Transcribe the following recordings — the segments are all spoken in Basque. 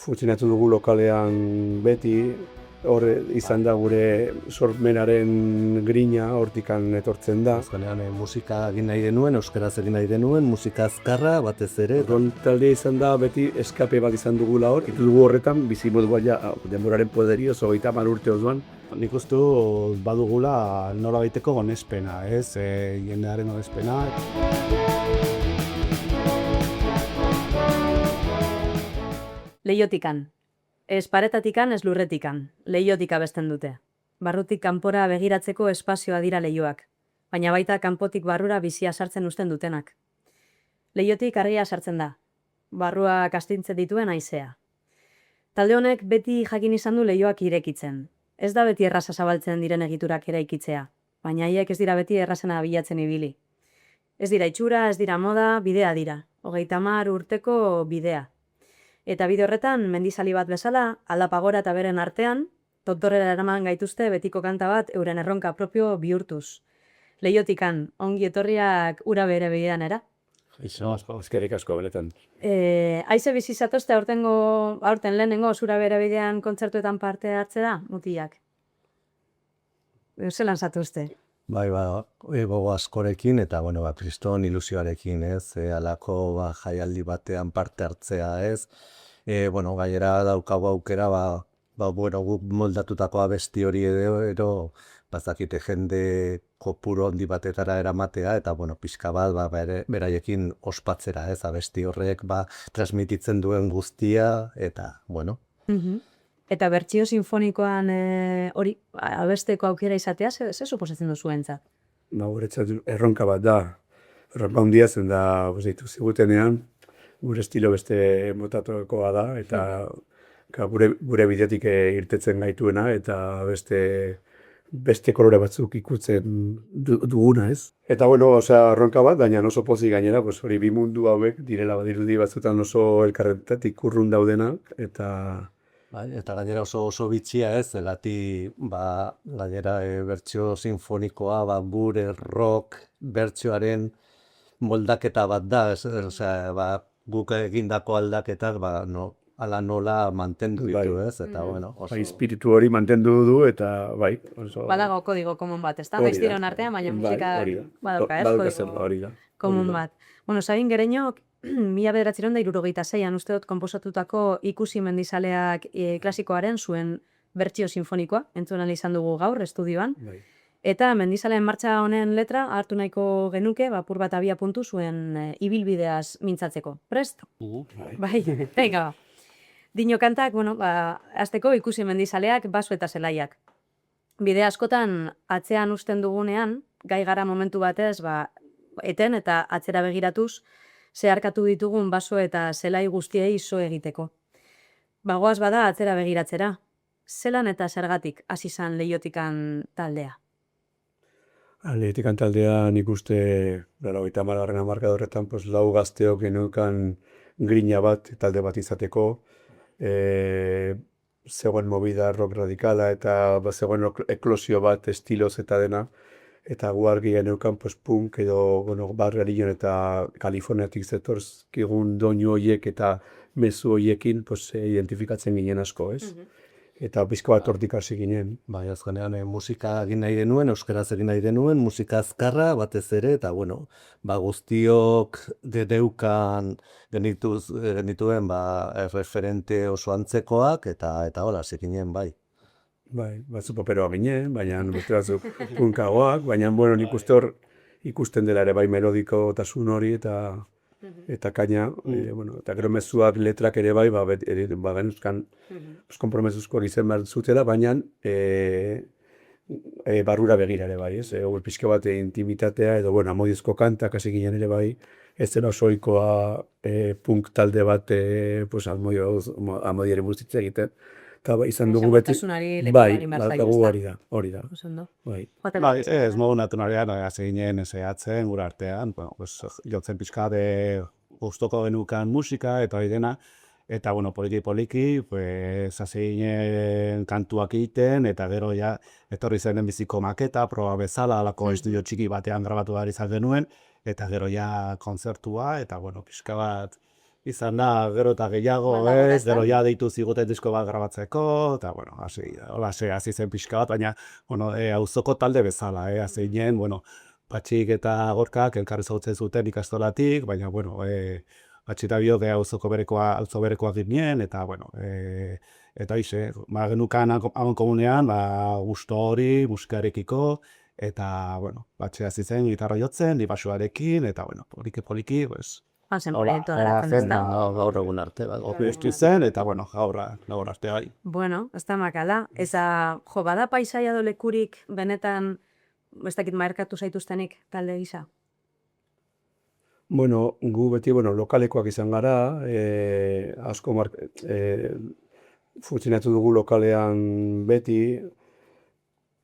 funtzionatu dugu lokalean beti, hor izan da gure sormenaren grina, hortikan etortzen da. Azkenean musika egin nahi denuen, euskaraz egin nahi denuen, musika azkarra batez ere. Orduan taldea izan da beti eskape bat izan dugula hor. Itu dugu horretan bizimodua ja denboraren poderioz, 30 urte osoan. Nik uste dut badugula norabaiteko onespena, ez? Jendearen onespena. Leiotikan. Ez paretatikan, ez lurretikan. Leiotik abesten dute. Barrutik kanpora begiratzeko espazioa dira leioak, baina baita kanpotik barrura bizia sartzen uzten dutenak. Leiotik argia sartzen da, barruak astintzen dituen haizea. Talde honek beti jakin izan du leioak irekitzen. Ez da beti erraza zabaltzen diren egiturak eraikitzea, baina haiek ez dira beti errazena bilatzen ibili. Ez dira itxura, ez dira moda, bidea dira. 30 urteko bidea. Eta bide horretan, mendizali bat bezala, aldapagora eta beren artean, tontorrera eraman gaituzte betiko kanta bat euren erronka propio bihurtuz. Leiotikan, ongi etorriak ura bere bidean, era? Eskerrik asko, benetan. Aize bizi zatozte aurten lehenengo zura bere bidean kontzertuetan parte hartzera, mutilak? Zelan zatozte? Bai, gogo askorekin eta, kriston ilusioarekin, ez? Halako jaialdi batean parte hartzea, ez? Gainera daukagu aukera, guk moldatutako abesti hori edo, bazakite jende kopuru handi batetara eramatea, eta, pixka bat, beraiekin ospatzera, ez? Abesti horrek, transmititzen duen guztia, eta, Eta bertsio sinfonikoan hori abesteko aukera izatea, ze suposatzen duzuentzat? Guretzat erronka bat da. Erronka handia zen da, zigutenean, gure estilo beste motatokoa da, eta gure bidetik irtetzen gaituena, eta beste kolore batzuk ikutzen duguna, ez? Eta, erronka bat, baina oso pozik gainera, hori bi mundu hauek direla badirudi batzutan oso elkarretatik urrun daudenak, eta... Eta gainera oso bitxia ez, zelati gainera bertsio sinfonikoa, gure rock bertsioaren moldaketa bat da, guk egindako aldaketak ala nola mantendu ditu, ez? Eta espiritu hori mantendu du, eta bai. Badago kodigo komun bat, ez da? Baiztiron artean, baina musika badauka, ez? Hori da. Komun bat. Sabin Gereñok, 1976an uste dut konposatutako Ikusi mendizaleak klasikoaren zuen bertsio sinfonikoa, entzun ahal izan dugu gaur estudioan. Eta mendizaleen martxa honen letra hartu nahiko genuke, apur bat abia puntu zuen ibilbideaz mintzatzeko. Prest? Bai, venga. Dino kantak, azteko Ikusi mendizaleak, baso eta zelaiak. Bide askotan atzean uzten dugunean, gai gara momentu batez, eten eta atzera begiratuz, zeharkatu ditugun baso eta zelai guztiei zo egiteko. Bagoaz bada atzera begiratzera. Zelan eta zergatik hasi izan Leiotikan taldea? Leiotikan taldea nik uste 30. hamarkada horretan lau gazteok geneukan grina bat, talde bat izateko. Zegoen movida rock radikala eta zegoen eklosio bat estiloz eta dena. Eta gu argi geneukan punk edo barrerion eta Kaliforniatik zetorzkigun doinu horiek eta mezu horiekin identifikatzen ginen asko, ez? Eta pizko bat hortik hasi ginen. Bai, azkenean musika egin nahi denuen, euskaraz egin nahi denuen, musika azkarra batez ere, eta guztiok dedeukan genituen referente oso antzekoak, eta hola, ginen, bai. Bai, batzu poperoa ginen, baina beste batzuk punkagoak, baina nik uste hor ikusten dela ere bai melodikotasun hori eta kaina, eta gero mezuak letrak ere bai, genuzkan konpromesuzko izen behar zutela, baina barrura begira ere bai, ez? Pixka bat intimitatea edo, amodiozko kantak hasi ginen ere bai, ez dela osoikoa punk talde bat amodiari buruzitza egiten. Eta izan dugu beti, hori da. Bai, ez modu naturalean, hasi ginen zehatzen gure artean, jotzen pixka de gustoko genukan musika eta hori dena, eta poliki, hasi ginen kantuak egiten, eta gero etorri zenen biziko maketa, proba bezala, alako estudio txiki batean grabatu behar izan genuen, eta gero kontzertua, eta pixka bat izan da gero eta gehiago, Badagoela, ez, ezta? gero ja deitu ziguten disko bat grabatzeko, eta, bueno, hasi zen pixka bat, baina, bueno, auzoko talde bezala, hasi ginen, bueno, Patxik eta Gorkak elkarri ezagutzen zuten ikastolatik, baina, bueno, Patxi eta Biok auzo berekoak ginen, eta, bueno, eta hoize, genukan hagon komunean, gusto hori, musikarekiko, eta, bueno, Patxi hasi zen gitarra jotzen, ni baxuarekin, eta, bueno, poliki, pues, Joan hola, proiektua garatzen, zen, ezta? Gaur egun arte, Estu zen, eta, bueno, gaur arte bai. Bueno, ez da makala. Eza, jo, bada paisaia do lekurik benetan, ez dakit markatu zaituztenik talde gisa? Bueno, gu beti, lokalekoak izan gara, asko funtzionatu dugu lokalean beti,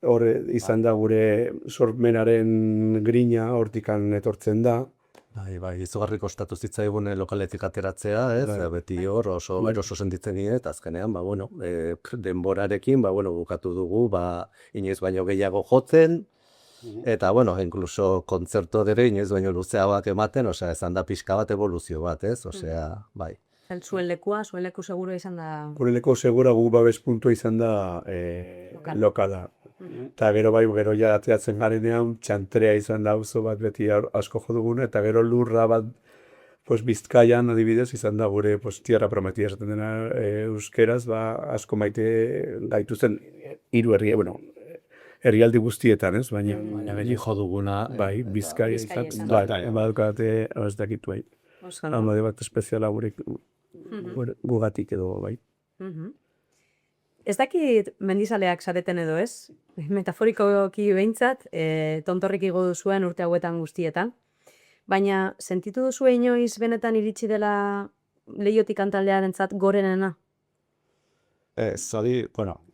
hor izan da gure sormenaren grina, hortikan etortzen da. Bai, izugarri kostatu zitzaigun lokaletik ateratzea, ez? Bai. Beti hor oso eroso sentitzen ginen, eta azkenean, denborarekin, bukatu dugu, inoiz baino gehiago jotzen, eta, inkluso kontzerto dere inoiz baino luzeagoak ematen, osea, ezan da pixka bat evoluzio bat, ez? Osea, bai. Zuen leku seguro izan da... Gure leku segura gu babes puntua izan da lokala. Eta gero ja ateratzen garenean, txantrea izan da auzo bat beti asko jo duguna, eta gero lurra bat, Bizkaian adibidez izan da gure tierra prometida esaten dena euskeraz, asko maite gaituzen hiru herrialde guztietan, ez? Baina Beti jo duguna. bai, Bizkaia Bizkaia izan, izan bai, badukate, ez dakit, bai. Almade bat espeziala gugatik edo, bai. Ez dakit mendizaleak zareten edo ez, metaforikoki behintzat, tontorrik igo duzuen urte hauetan guztietan, baina sentitu duzu inoiz benetan iritsi dela Leiotik taldearentzat gorenena? Ez, hori,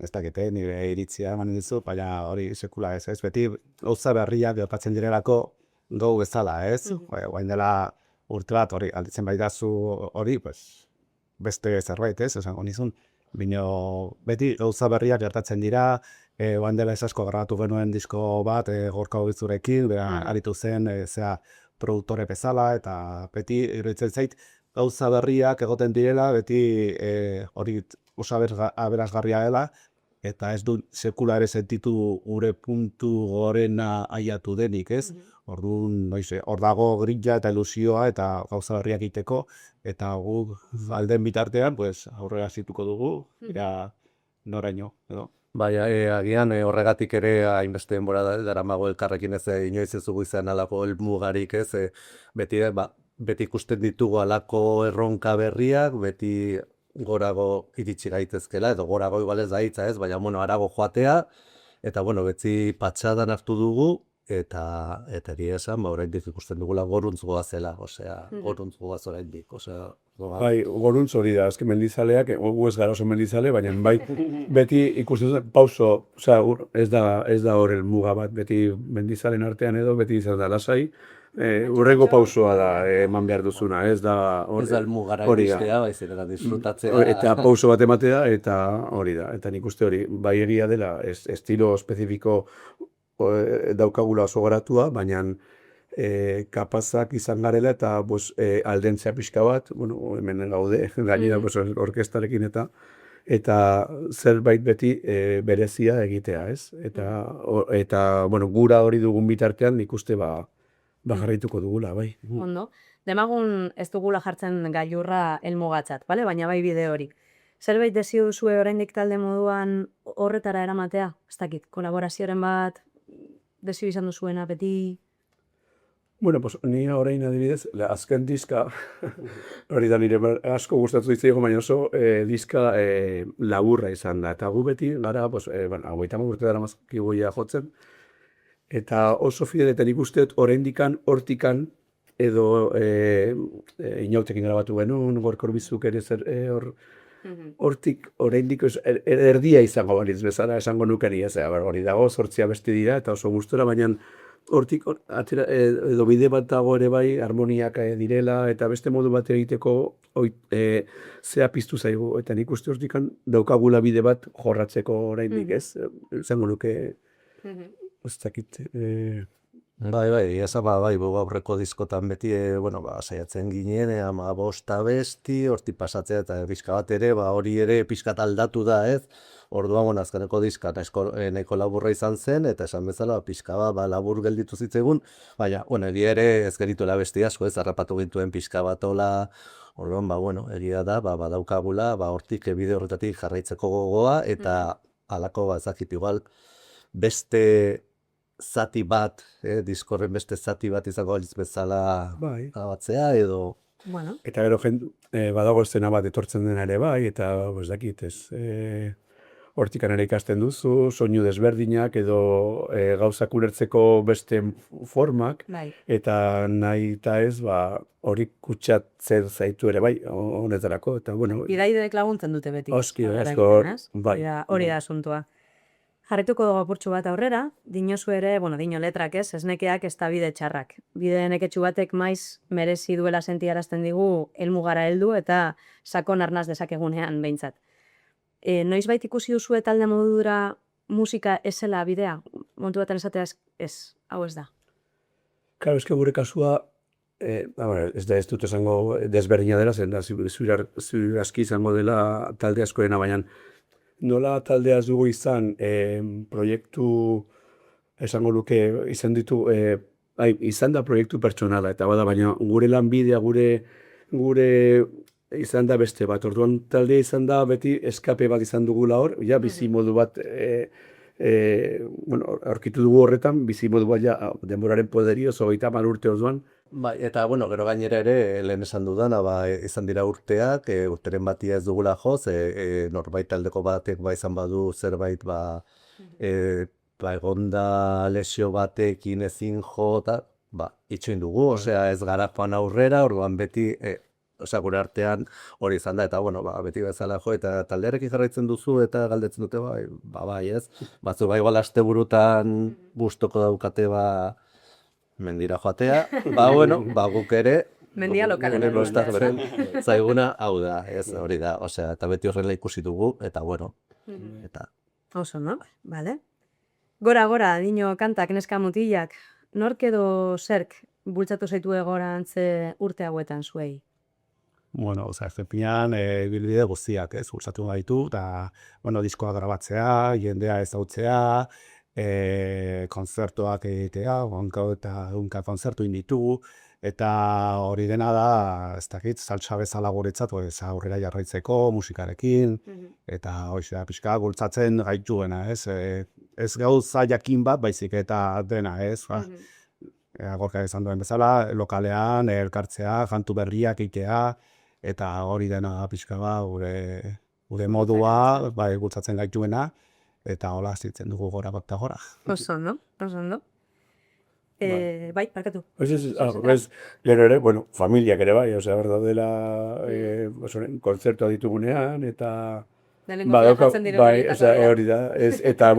ez dakit, nire iritzia eman dizu, baina hori sekula ez, beti gauza berriak gertatzen direlako gau bezala, ez? Guain dela urte bat hori, alditzen baitazu hori, beste zerbait, ez, esango nizun, bino beti gauza berriak gertatzen dira, guain dela ez asko grabatu genuen disko bat, Gorka Ogizurekin, aritu zen, produktore bezala, eta beti iruditzen zait, gauza berriak egoten direla, beti hori oso aberasgarria dela, eta ez du sekula ere sentitu gure puntu gorena aiatu denik, ez? Orduan, hor dago grilla eta ilusioa eta gauza berriak egiteko, eta guk alden bitartean, aurrera zituko dugu, noraino, edo. Bai, agian horregatik ere hainbeste denbora daramago elkarrekin ez inoiz ez dugu izan alako helmugarik, ez? Beti ikusten ditugu alako erronka berriak, beti gorago iritsi gaitezkela, edo gorago igual ez da hitza, ez? Baina, harago joatea, eta, beti patxadan hartu dugu, eta egia esan, oraindik ikusten dugula goruntz goazela, osea, goruntz goaz oraindik, osea... Bai, goruntz hori da, azken mendizaleak, gu ez gara oso mendizale, baina bai, beti ikusten dut, pauso, osea, ez da hor muga bat, beti mendizalen artean edo, beti izan da lasai, urrengo pausoa da eman behar duzuna, ez da helmugara iristea, baizik eta disfrutatzea. Eta pauso bat ematea, eta hori da, eta nik uste hori, bai egia dela, estilo espezifiko daukagula oso garatua, baina kapazak izan garela eta aldentzea pixka bat, hemen gaude, gainera orkestarekin eta zerbait beti berezia egitea, ez? Eta gura hori dugun bitartean nik uste jarraituko dugula, bai. Ondo. Demagun ez dugula jartzen gailurra helmugatzat, bale? Baina bai bide hori. Zerbait desio duzue oraindik talde moduan horretara eramatea? Ez dakit, kolaborazioaren bat desio izan duzuena beti... Ni orain adibidez, azken diska, hori da nire asko gustatu ditzaigo, baina oso diska laburra izan da. Eta gu beti gara, 30 urte dara mazkigoia jotzen, eta oso fidetan ikusteet oraindikan, hortikan, edo inautekin grabatu genuen, Gorka Orbizuk ere hor, hortik oraindik erdia izango balitz bezala esango nukeni, hori dago, 8 abesti dira, eta oso gustora, baina hortik edo bide bat dago ere bai, harmoniak direla, eta beste modu bat egiteko zea piztu zaigu, eta nik uste hortikan daukagula bide bat jorratzeko oraindik, ez? Zango nuke, ez dakit, Bai, eza bai, aurreko diskotan beti, bueno, saiatzen ginen, 15 abesti, hortik pasatzea eta pixka bat ere, hori ere pixka aldatu da, ez? Orduan, bueno, azkeneko diska nahiko laburra izan zen, eta esan bezala, pixka bat labur gelditu zitzegun, baina, bueno, egia ere ez gerituela besti asko, ez, harrapatu gintuen pixka bat ola, orduan, bueno, egia da, badaukagula, hortik bide horretatik jarraitzeko gogoa, eta halako, ezakit igual, beste zati bat, diskorren beste zati bat izango aliz bezala grabatzea edo... Bueno. Eta gero badago estena bat etortzen dena ere bai, eta ez dakit, hortikan ere ikasten duzu, soinu desberdinak edo gauzak ulertzeko beste formak, eta nahi eta ez, hori kutsatzen zaitu ere bai, honetarako, eta bueno... Bidaideek laguntzen dute beti. Oski, asko, bai. Hori da asuntua. Jarrituko dugu apurtxu bat aurrera, dinozu ere, dino letrak ez, esnekeak ez da bide txarrak. Bide neketxu batek maiz merezi duela sentiarazten digu helmugara heldu eta sakon arnaz dezakegunean behintzat. Noizbait ikusi duzu talde modura musika esela bidea? Montu baten esatea ez, hau ez da. Claro, eske gure kasua, ez dut esango desberdina dela, zen da ziurazki izango dela talde askoena, baina nola taldea ez dugu izan proiektu, esango luke, izan ditu, izan da proiektu pertsonala, eta bada, baina gure lanbidea, gure izan da beste bat. Orduan taldea izan da beti eskape bat izan dugula hor, ja bizi modu bat, aurkitu dugu horretan, bizi modu bat ja denboraren poderioz, 30 urte orduan. Bai, eta gero gainera ere, lehen esan dudana, izan dira urteak, urteren batia ez dugula joz, norbait taldeko batek izan badu zerbait egonda lesio batekin ezin jo, eta itxoin dugu, osea ez gara joan aurrera, orduan beti, gure artean hori izan da, eta beti bezala jo, eta taldearekin jarraitzen duzu, eta galdetzen dute, bai ez, batzu igual asteburutan gustoko daukate, mendira joatea, guk ere, mendia lokalen zaiguna hau da, ez hori da, osea, eta beti horrela ikusi dugu, eta eta... Oso, no? Bale. Gora, dino kantak, neska mutilak, nork edo zerk bultzatu zaitu egorantze urte hauetan zuei? Bueno, zepian, bilbide guztiak, ez, bultzatu gaitu, eta, diskoa grabatzea, jendea ezautzea, konzertuak egitea, unka konzertu inditu, eta hori dena da, ez dakit, saltsa bezala guretzat, aurrera jarraitzeko musikarekin, eta hoxe da, pixka bultzatzen gaituena, ez gauza jakin bat, baizik eta dena, ez, Gorka izan duen bezala, lokalean, elkartzea, jantu berriak egitea, eta hori dena pixka gure modua, bultzatzen gaituena, eta hola zitzen dugu gora bat eta gora. Oso, no? Bai, parkatu. Gero ere, familiak ere bai, berda dela konzertua ditugunean, eta... hori da, eta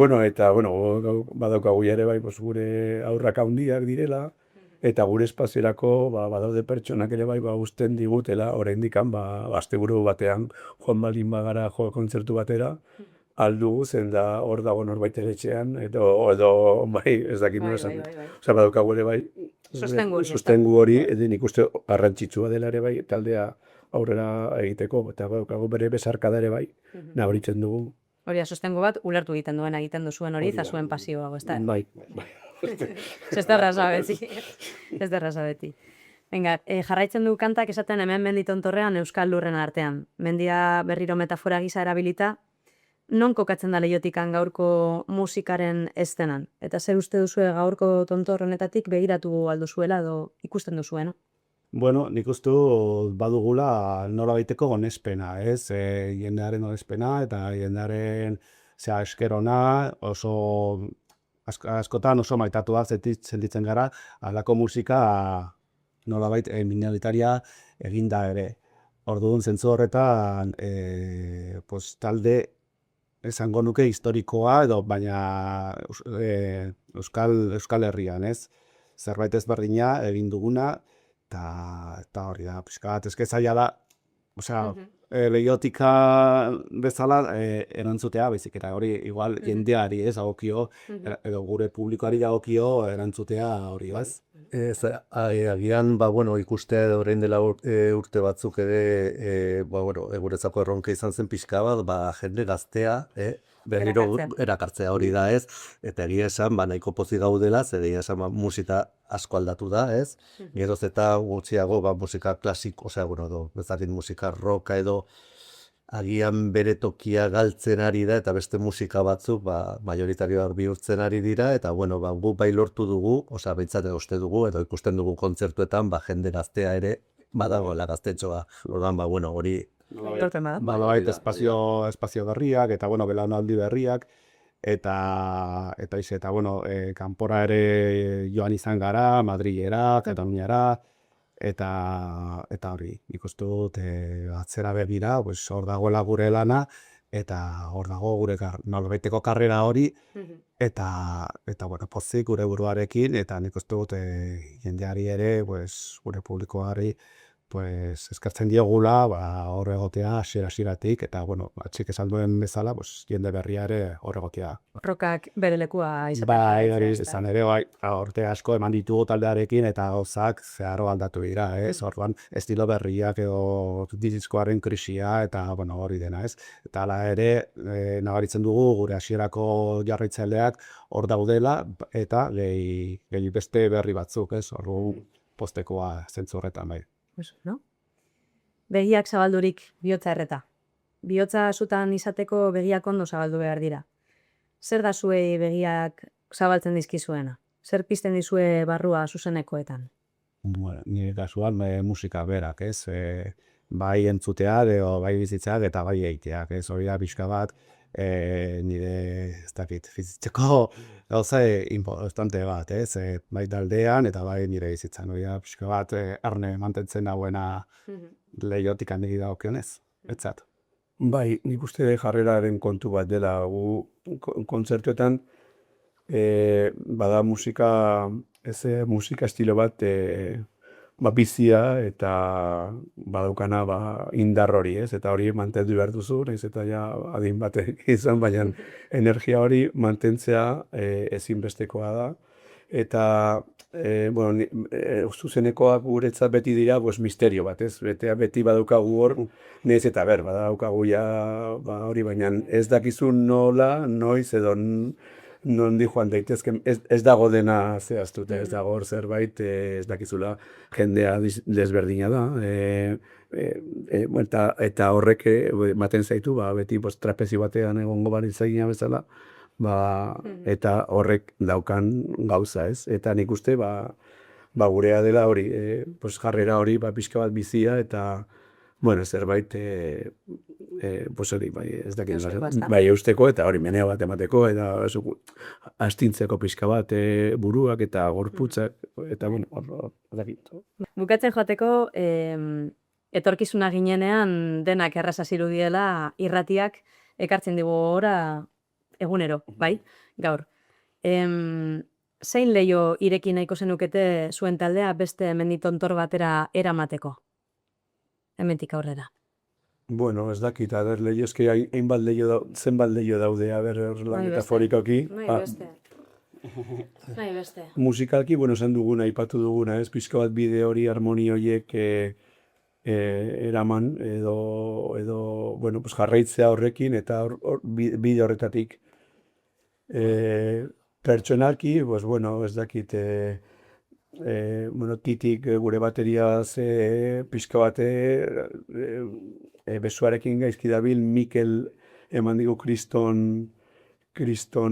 badaukagu ere bai, gure aurrak handiak direla, eta gure espaziorako badaude pertsonak ere bai, usten digutela, oraindik asteburu batean, joan baldin bagara kontzertu batera, aldugu, zen da hor dago norbait etxean, edo ez dakit nola esan. Osa, badaukagu ere bai, sustengu hori, nik uste garrantzitsua dela ere bai, taldea aurrera egiteko, eta badaukagu bere besarkada ere bai, nabaritzen dugu. Hori, sustengu bat, ulertu egiten duzuen hori, eta zuen pasioa, ez da? Bai. Ez da erraza beti. Venga, jarraitzen du kantak esaten hemen mendi tontorrean euskal lurren artean. Mendia berriro metafora gisa erabilita, non kokatzen da Leiotikan gaurko musikaren estenan? Eta zer uste duzue gaurko tontor honetatik begiratu alduzuela edo ikusten duzuena? Bueno, nik uste badugula nola baiteko onespena, ez? Jendearen onespena eta jendearen eskerona, oso askotan oso maitatua sentitzen gara, halako musika nolabait minoritaria eginda ere. Orduan, zentzu horretan, talde esango nuke historikoa edo baina Euskal Herrian, ez? Zerbait ezberdina egin duguna, eta hori da, pixka bat, ezke zaila da, osea, lehiotika bezala erantzutea, baizik eta hori igual jendeari ez agokio, edo gure publikoari dagokio erantzutea hori, ez? Ez, agian, bueno, ikustea edo orain dela urte batzuk ere, bueno, guretzako erronka izan zen pixka bat, jende gaztea, berriro erakartzea hori da, ez? Eta egia esan, nahiko pozik gaudela, zer egia esan, musika asko aldatu da, ez? Geroz eta gutxiago, musika klasiko, osea, bueno, bezarit musika rocka edo agian bere tokia galtzen ari da, eta beste musika batzuk, majoritarioak bihurtzen ari dira, eta, bueno, gu bai lortu dugu, osea, behintzat uste dugu, edo ikusten dugu kontzertuetan, jende gaztea ere, badagoela gaztetxoa. Orduan, bueno, hori Nolabait espazio berriak, eta, bueno, belaunaldi berriak, eta bueno, kanpora ere joan izan gara, Madrilera, Kataluniara, eta hori, ikustu dut atzera begira, hor dagoela gure lana, eta hor dago gure nolabaiteko karrera hori, eta bueno, pozik gure buruarekin, eta nik uste dut jendeari ere, gure publikoari, eskertzen diogula, hor egotea hasiera-hasieratik, eta, bueno, atxik esan duen bezala, jende berria ere hor egotea. Rockak bere lekua izan. Bai, hori izan ere, urte asko eman ditugu taldearekin, eta gauzak zeharo aldatu dira, ez? Orduan, estilo berriak edo diskoaren krisia, eta, bueno, hori dena, ez? Eta hala ere, nabaritzen dugu gure hasierako jarraitzaileak hor daudela, eta gehi beste berri batzuk, ez? Orduan, postekoa zentzu horretan, bai. No? Begiak zabaldurik bihotza erreta. Bihotza zutan izateko begiak ondo zabaldu behar dira. Zer da zuei begiak zabaltzen dizkizuena? Zer pizten dizue barrua zuzenekoetan? Bueno, nire kasuan musika berak, ez? Bai entzutea, bai bizitzeak eta bai egiteak, ez? Hori da pixka bat, nire, ez dakit, fizitzeko gauza importante bat, ez? Bai taldean eta bai nire bizitzan, hori da pixka bat, arne mantentzen dauena lehiotik handegi dagokionez, etzat. Bai, nik uste jarreraren kontu bat dela, kontzertuetan bada musika estilo bat bizia eta badaukana indar hori, ez? Eta hori mantendu behar duzu, nahiz eta ja adin batek izan, baina energia hori mantentzea ezinbestekoa da. Eta, bueno, zuzenekoak guretzat beti dira, misterio bat, ez? Beti badaukagu hor, nahiz eta badaukagu ja hori, baina ez dakizu nola, noiz edo nondi joan daitezken, ez dago dena zehaztuta, ez dago hor zerbait, ez dakizula jendea desberdina da. Eta horrek ematen zaitu, beti trapezio batean egongo baritzaina bezala, eta horrek daukan gauza, ez? Eta nik uste, gurea dela hori, jarrera hori, pixka bat bizia, eta, bueno, zerbait, hori, ez dakit, bai, eusteko, eta hori, meneo bat emateko, eta astintzeko pixka bat buruak eta gorputzak, eta, bueno, ez dakit. Bukatzen joateko, etorkizuna ginenean denak erraza zirudiela irratiak ekartzen digu gora egunero, bai, gaur. Zein leio ireki nahiko zenukete zuen taldea beste menditontor batera eramateko? Hementik aurrera. Bueno, ez dakit, leio eski zenbat leio daude, metaforikoki. Nahi beste. Musikalki, bueno, esan duguna, aipatu duguna, ez, pixka bat bide hori, harmoni horiek eraman, edo, bueno, jarraitzea horrekin, eta bide horretatik. Pertsonalki, bueno, ez dakit, titik gure bateria pixka bate besuarekin gaizki dabil, Mikel eman digu kriston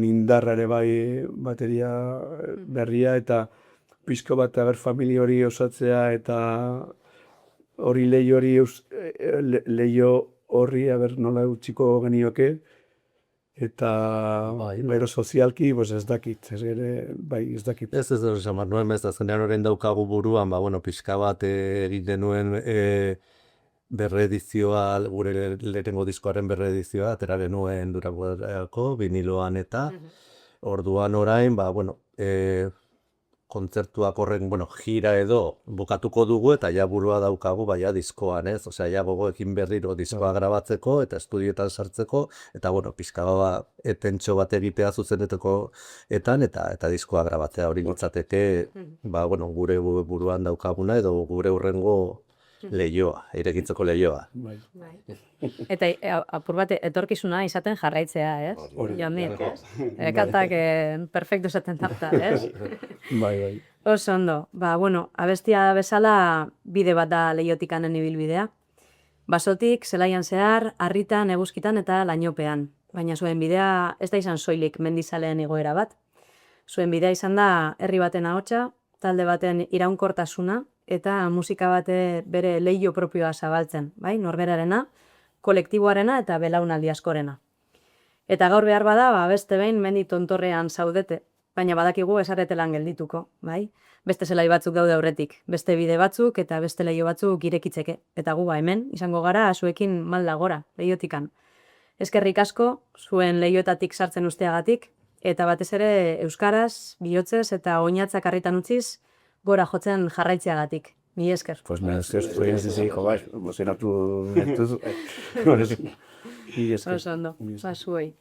indarra ere bai bateria berria, eta pixka bat familia hori osatzea, eta hori leio horri, nola utziko genioke, eta bero sozialki, ez dakit, ez dakit. Ez esan behar nuen, ez azkenean horrein daukagu buruan, pixka bat egiten nuen berreedizioa, gure lehenengo diskoaren berreedizioa, atera genuen Durangoko, viniloan eta orduan orain, kontzertuak horren, gira edo bukatuko dugu eta ja burua daukagu baina diskoan, ez? Osea, ja gogoekin berriro diskoa grabatzeko eta estudioetan sartzeko eta, pixka etentxo bat egitea zuzeneteko eta diskoa grabatzea hori litzateke, gure buruan daukaguna edo gure hurrengo lehioa, irekitzeko lehioa. Eta apur bat etorkizuna izaten jarraitzea, ez? Jomir, kantak perfecto esaten zapta, ez? Bai. Oso ondo. Abestia bezala bide bat da Leihotikanen ibilbidea. Basotik, zelaian zehar, harritan, eguzkitan eta lainopean. Baina zuen bidea ez da izan soilik mendizaleen igoera bat. Zuen bidea izan da herri baten ahotsa, talde baten iraunkortasuna eta musika bate bere leiho propioa zabaltzen, bai? Norberarena, kolektiboarena eta belaunaldi askorena. Eta gaur behar bada, beste behin mendi tontorrean zaudete, baina badakigu esaretelan geldituko, bai? Beste zelai batzuk daude aurretik, beste bide batzuk eta beste leiho batzuk irekitzeke. Eta gu hemen, izango gara, zuekin malda gora, Leihotikan. Eskerrik asko, zuen leihoetatik sartzen usteagatik, eta batez ere euskaraz, bihotzez eta oinatzak harritan utziz, gora jotzen jarraitzeagatik. Mi esker. Pues me esker, emozionatu. Oso ondo, zuei.